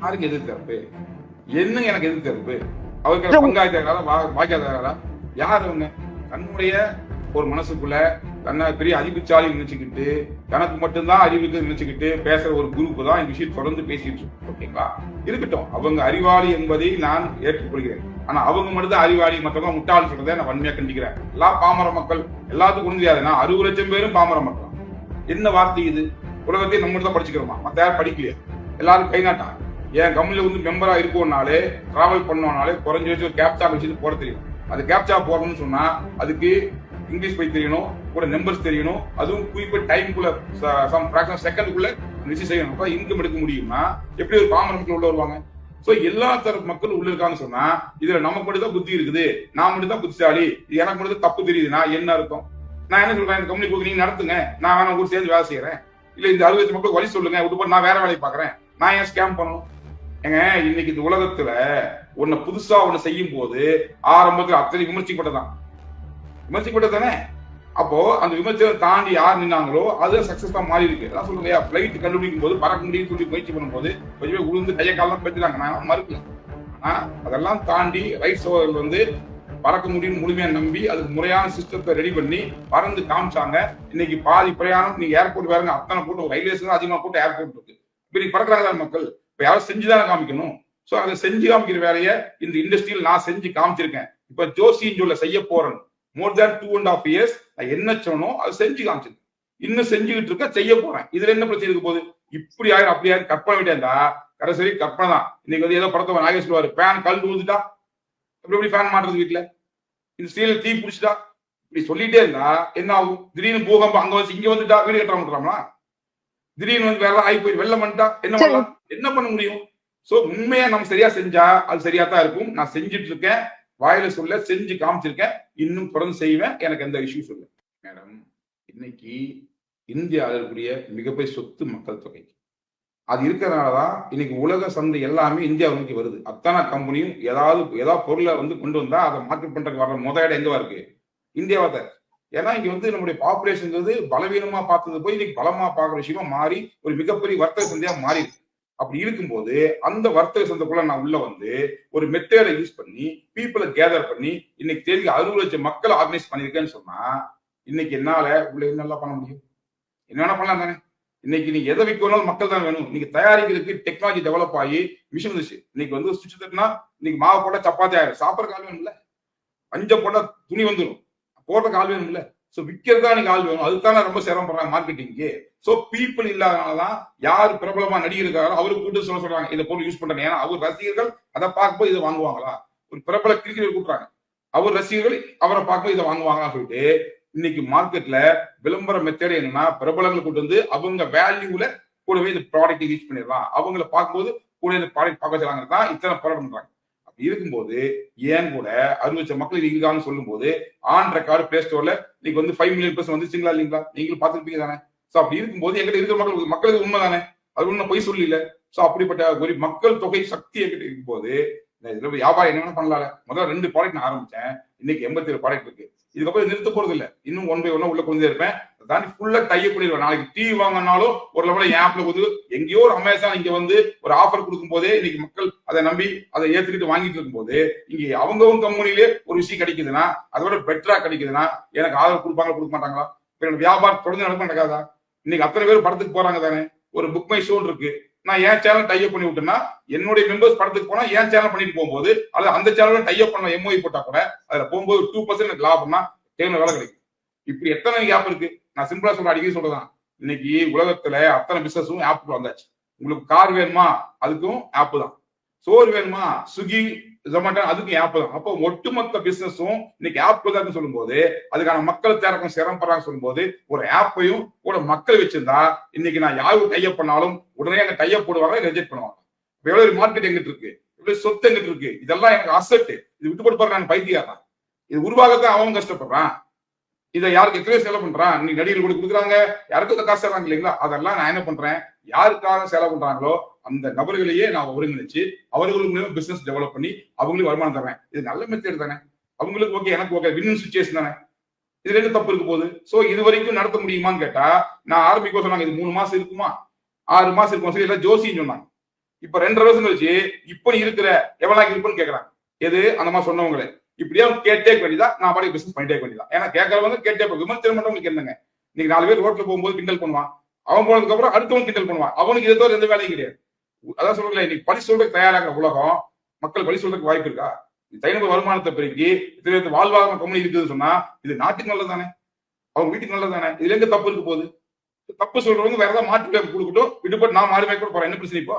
யாருக்கு எதிர் தரப்பு? என்னங்க எனக்கு எதிர் தரப்பு? அவருக்கு பங்காளித்தாரா வாக்கியதாரா? யார் அவங்க? தன்னுடைய ஒரு மனசுக்குள்ள தன்னை பெரிய அறிவுச்சாலி நினைச்சுக்கிட்டு தனக்கு மட்டும்தான் அறிவுக்கு நினைச்சுக்கிட்டு பேசுற ஒரு குரூப் தான் இந்த விஷயம் தொடர்ந்து பேசிட்டு இருக்கு. ஓகேங்களா? இருக்கட்டும், அவங்க அறிவாளி என்பதை நான் ஏற்றுக்கொள்கிறேன். ஆனா அவங்க மட்டும் தான் அறிவாளி, மற்றவங்க முட்டாள் சொல்றதை நான் வன்மையா கண்டிக்கிறேன். எல்லா பாமர மக்கள் எல்லாத்துக்கும் ஒண்ணு தெரியாது. நான் 60 லட்சம் பேரும் பாமர மக்கள். என்ன வார்த்தை இது? உலகத்தையும் நம்ம தான் படிச்சுக்கிறோமா? மத்த யாரும் படிக்கலையா? எல்லாரும் கை நாட்டா? என் கம்பெனில வந்து மெம்பரா இருக்கோம்னாலே டிராவல் பண்ணோம்னாலே குறைஞ்ச வச்சு ஒரு கேப்சா வச்சுட்டு போட தெரியும். அது கேப்சா போடணும்னு சொன்னா அதுக்கு இங்கிலீஷ் போய் தெரியணும், கூட நம்பர்ஸ் தெரியணும், அதுவும் குறிப்பிட்ட டைம்குள்ள சம் ஃபிராக்ஷன் செகண்டுக்குள்ள ரிசீவ் செய்யணும். அப்ப இன்கம் எடுக்க முடியுமா? எப்படி ஒரு பாமர மக்கள் உள்ள வருவாங்க? சோ எல்லா தரப்பு மக்கள் உள்ள இருக்காங்கன்னு சொன்னா இதுல நமக்கு மட்டும் தான் புத்தி இருக்குது, நான் மட்டும் தான் புத்திசாலி, எனக்கு மட்டும் தான் தப்பு தெரியுதுன்னா என்ன அர்த்தம்? நான் என்ன சொல்றேன், இந்த கம்பெனி போக்கு நீங்க நடத்துங்க, நான் வேணா கூட சேர்ந்து வேலை செய்யறேன், இல்ல இந்த 60 லட்சம் மக்களுக்கு வழி சொல்லுங்க, விட்டு போட்டு நான் வேற வேலையை பாக்குறேன், நான் ஏன் ஸ்கேம் பண்ணணும்? ஏங்க இன்னைக்கு இந்த உலகத்துல ஒன்னு புதுசா ஒண்ணு செய்யும் போது ஆரம்பத்துல அத்தனை விமர்சிக்கப்பட்டதான் விமர்சிக்கப்பட்டதானே. அப்போ அந்த விமர்சனம் தாண்டி யார் நின்னாங்களோ அது சக்சஸ் தான் மாறி இருக்கு. அதான் சொல்லுங்க, பிளைட் கண்டுபிடிக்கும் போது பறக்க முடியும் சொல்லி முயற்சி பண்ணும்போது கொஞ்சம் பேர் உளுந்து கையை காலம் பேசுறாங்க, நான் மறுக்கல. ஆனா அதெல்லாம் தாண்டி ரைட்ஸ் ஓவர்கள் வந்து பறக்க முடியும் முழுமையா நம்பி அதுக்கு முறையான சிஸ்டத்தை ரெடி பண்ணி பறந்து காமிச்சாங்க. இன்னைக்கு பாதி பிரயாணம் நீங்க ஏர்போர்ட் பாருங்க, அத்தனை கூட்டம், ரயில்வேஸ் தான் அதிகமா கூட்டம் ஏர்போர்ட் இருக்கு. இப்ப பறக்கிறாங்க மக்கள், இப்ப யாரும் செஞ்சுதானே காமிக்கணும். சோ அதை செஞ்சு காமிக்கிற வேலையை இந்த இண்டஸ்ட்ரியில் நான் செஞ்சு காமிச்சிருக்கேன். இப்ப ஜோசின்னு சொல்ல செய்ய போறேன். மோர் தேன் 2.5 years நான் என்ன சொன்னோம் அதை செஞ்சு காமிச்சிருக்கேன். இன்னும் செஞ்சுக்கிட்டு இருக்க, செய்ய போறேன். இதுல என்ன பிரச்சனை இருக்க போகுது? இப்படி ஆயிரம் அப்படி ஆயிரம் கற்பனை விட்டா கடைசி கற்பனை தான். இன்னைக்கு வந்து ஏதோ படத்தை நாகேஷ் சொல்லுவாரு, ஃபேன் கல் விழுந்துட்டா எப்படி ஃபேன் மாட்டுறது வீட்டுல, இந்த ஸ்டீல் தீ பிடிச்சிட்டா, இப்படி சொல்லிட்டே இருந்தா என்ன ஆகும்? திடீர்னு பூகம்பம் அங்க வச்சு இங்க வந்துட்டா வீடு கட்ட மாட்டோம்னா, திடீர்னு வந்து வேற ஆகி போய் வெள்ளம் பண்ணிட்டா என்ன பண்ணலாம்? என்ன பண்ண முடியும்? சோ உண்மையா நம்ம சரியா செஞ்சா அது சரியா தான் இருக்கும். நான் செஞ்சுட்டு இருக்கேன், வாயில சொல்ல செஞ்சு காமிச்சிருக்கேன், இன்னும் தொடர்ந்து செய்வேன். எனக்கு எந்த இஷ்யூ சொல்ல. மேடம், இன்னைக்கு இந்தியாவில் இருக்கக்கூடிய மிகப்பெரிய சொத்து மக்கள் தொகை. அது இருக்கிறதுனாலதான் இன்னைக்கு உலக சந்தை எல்லாமே இந்தியாவை நோக்கி வருது. அத்தனை கம்பெனியும் ஏதாவது பொருளை வந்து கொண்டு வந்தா அதை மார்க்கெட் பண்றதுக்கு வர முதல் எங்கவா இருக்கு? இந்தியாவா தான். ஏன்னா இங்க வந்து நம்முடைய பாப்புலேஷன் பலவீனமா பார்த்தது போய் இன்னைக்கு பலமா பார்க்குற விஷயமா மாறி ஒரு மிகப்பெரிய வர்த்தக சந்தையா மாறி இருக்கு. அப்படி இருக்கும்போது அந்த வர்த்தக சந்தைக்குள்ள நான் உள்ள வந்து ஒரு மெத்தேடை யூஸ் பண்ணி பீப்புளை கேதர் பண்ணி இன்னைக்கு தேதி 60 லட்சம் மக்களை ஆர்கனைஸ் பண்ணிருக்கேன்னு சொன்னா இன்னைக்கு என்னால உள்ள என்னெல்லாம் பண்ண முடியும்? என்ன வேணா பண்ணலாம் தானே. இன்னைக்கு நீங்க எதை விற்கணும் மக்கள் தான் வேணும். நீங்க தயாரிக்கிறதுக்கு டெக்னாலஜி டெவலப் ஆகி மிஷின் வந்துச்சு. இன்னைக்கு வந்து சுவிட்ச் தட்டினா இன்னைக்கு மாவு போட்டா சப்பாத்தி ஆயிரும். சாப்பிட்ற கால் வேணும்ல, பஞ்ச போட்டா துணி வந்துடும், போட்ட கால் வேணும்ல. சோ விற்கிறதா நீங்க ஆள் வேணும். அதுக்கான ரொம்ப சிரமப்படுறாங்க மார்க்கெட்டிங்க்கு. சோ பீப்புள் இல்லாதனாலதான் யாரு பிரபலமா நடிகர் இருக்காரோ அவருக்கு கூட்டு சொல்றாங்க இதை பொருள் யூஸ் பண்றாங்க. ஏன்னா அவர் ரசிகர்கள் அதை பார்க்கும்போது இதை வாங்குவாங்களா? ஒரு பிரபல கிரிக்கெட் கூப்பிடுறாங்க, அவர் ரசிகர்கள் அவரை பார்க்கும்போது இதை வாங்குவாங்கன்னு சொல்லிட்டு இன்னைக்கு மார்க்கெட்ல விளம்பர மெத்தேட் என்னன்னா பிரபலங்களை கூட்டு வந்து அவங்க வேல்யூல கூடவே இந்த ப்ராடக்ட் ரீச் பண்ணிடலாம், அவங்களை பார்க்கும்போது கூட இந்த ப்ராடக்ட் பார்க்க வச்சாங்க தான் இத்தனை போராட்டம் பண்றாங்க. அப்படி இருக்கும்போது ஏன் கூட 60 லட்சம் மக்கள் இருக்காங்கன்னு சொல்லும் போது ஆன் ரெக்கார்டு பிளே ஸ்டோர்ல இன்னைக்கு வந்து 5 மில்லியன் பேர்ஸ் வந்துச்சுங்களா இல்லைங்களா? நீங்களும் பார்த்துருப்பீங்க தானே. சோ அப்படி இருக்கும்போது எங்கிட்ட இருக்கிற மக்களுக்கு உண்மை தானே, அது ஒன்னும் பொய் சொல்லல. சோ அப்படிப்பட்ட ஒரு மக்கள் தொகை சக்தி எங்கிட்ட இருக்கும் போது வியாபாரம் என்ன பண்ணலாம்ல. முதல்ல 2 ப்ராடக்ட் நான் ஆரம்பிச்சேன், இன்னைக்கு 87 ப்ராடக்ட் இருக்கு. இதுக்கப்புறம் நிறுத்த போறது இல்ல, இன்னும் 1 by 1 உள்ள கொண்டே இருப்பேன். தாண்டி ஃபுல்லா டைப் பண்ணிடுவேன். நாளைக்கு டிவி வாங்கினாலும் ஒரு லெவலில் என் ஆப்ல வந்து எங்கேயோ ஒரு அமேசான் இங்க வந்து ஒரு ஆஃபர் கொடுக்கும் போதே இன்னைக்கு மக்கள் அதை நம்பி அதை ஏத்துக்கிட்டு வாங்கிட்டு இருக்கும் போது இங்க அவங்க கம்பெனிலே ஒரு விஷயம் கிடைக்குதுன்னா அதோட பெட்டரா கிடைக்குதுன்னா எனக்கு ஆதரவு கொடுப்பாங்க கொடுக்க மாட்டாங்களா? வியாபாரம் தொடர்ந்து நடக்காதா? இன்னைக்கு அத்தனை பேர் படத்துக்கு போறாங்க தானே. ஒரு புக் மை ஷோ இருக்கு, நான் என் சேனல் டைப் பண்ணி விட்டேன்னா என்னுடைய மெம்பர்ஸ் படத்துக்கு போனா என் சேனல் பண்ணிட்டு போகும்போது அது அந்த சேனல் டைப் பண்ண எம்ஓஐ போட்டா கூட அதுல போகும்போது 2% எனக்கு லாபம்னா தேர்வு வேலை கிடைக்கும். இப்படி எத்தனை ஆப் இருக்கு. நான் சிம்பிளா சொல்ற அடிக்கடி சொல்றதான், இன்னைக்கு உலகத்துல அத்தனை பிசினஸும் ஆப் வந்தாச்சு. உங்களுக்கு கார் வேணுமா அதுக்கும் ஆப் தான், சோறு வேணுமா ஸ்விக்கி ஜொமேட்டோ அதுக்கும் ஆப் தான். அப்போ ஒட்டுமொத்த பிசினஸும் இன்னைக்கு ஆப் தான் சொல்லும் போது அதுக்கான மக்கள் தேரக்கம் சிரமப்படுறாங்க சொல்லும் போது ஒரு ஆப்பையும் கூட மக்கள் வச்சிருந்தா இன்னைக்கு நான் யாருக்கு டைப் பண்ணாலும் உடனே அங்க டைப் போடுவாங்க, ரிஜெக்ட் பண்ணுவாங்க. எவ்வளவு மார்க்கெட் எங்கிட்டு இருக்கு, எவ்வளவு சொத்து எங்கிட்டு இருக்கு, இதெல்லாம் எனக்கு அசெட். இது விட்டு போட்டு பாருங்க, பைத்தியாதான். இது உருவாகத்தான் அவன் கஷ்டப்படுறான். இதை யாருக்கு எத்தனை செலவு பண்றான்? நீ நடிகர்கள் கூட கொடுக்குறாங்க, யாருக்கும் காசு தராங்க இல்லைங்களா? அதெல்லாம் நான் என்ன பண்றேன், யாருக்காக செலவு பண்றாங்களோ அந்த நபர்களையே நான் ஒருங்கிணைச்சு அவர்களுக்கு பிசினஸ் டெவலப் பண்ணி அவங்களுக்கு வருமானம் தரேன். இது நல்ல மெத்தேட் தானே. அவங்களுக்கு ஓகே, எனக்கு ஓகே, வின் சிச்சுவேஷன் தானே. இதுல என்ன தப்பு இருக்க போகுது? சோ இது வரைக்கும் நடத்த முடியுமான்னு கேட்டா நான் ஆரம்பிக்க சொன்னாங்க இது 3 மாசம் இருக்குமா 6 மாசம் இருக்கும் சொல்லி எல்லாம் ஜோசின்னு சொன்னாங்க. இப்ப 2.5 வருஷம் கழிச்சு இப்ப நீ இருக்கிற எவ்வளவு இருப்புன்னு கேக்குறாங்க. எது அந்த மாதிரி சொன்னவங்களே இப்படியே கேட்டே வேண்டியதான். நான் பாடி பிசினஸ் பண்ணிட்டே வேண்டியதான். ஏன்னா கேட்கறவங்க கேட்டே விமர்சனம் பண்றவங்களுக்கு என்னங்க, நீங்க 4 பேர் ரோட்ல போகும்போது கிண்டல் பண்ணுவான், அவன் போனதுக்கு அப்புறம் அடுத்தவன் கிண்டல் பண்ணுவான். அவனுக்கு ஏதோ எந்த வேலையும் கிடையாது. அதான் சொல்றேன், இன்னைக்கு பழி சொல்றதுக்கு தயாராகிற உலகம், மக்கள் பழி சொல்றதுக்கு வாய்ப்பு இருக்கா? தனிநபர் வருமானத்தை பெருக்கி வாழ்வாதார கம்பெனி இருக்குதுன்னு சொன்னா இது நாட்டுக்கு நல்லது தானே, அவங்க வீட்டுக்கு நல்லது தானே. இதுல எங்க தப்பு இருக்கு போகுது? தப்பு சொல்றவங்க வேற ஏதாவது மாற்று கொடுக்கட்டும், விட்டுப்பட்டு நான் மாறி கூட போறேன். என்ன பிரச்சனை இப்போ?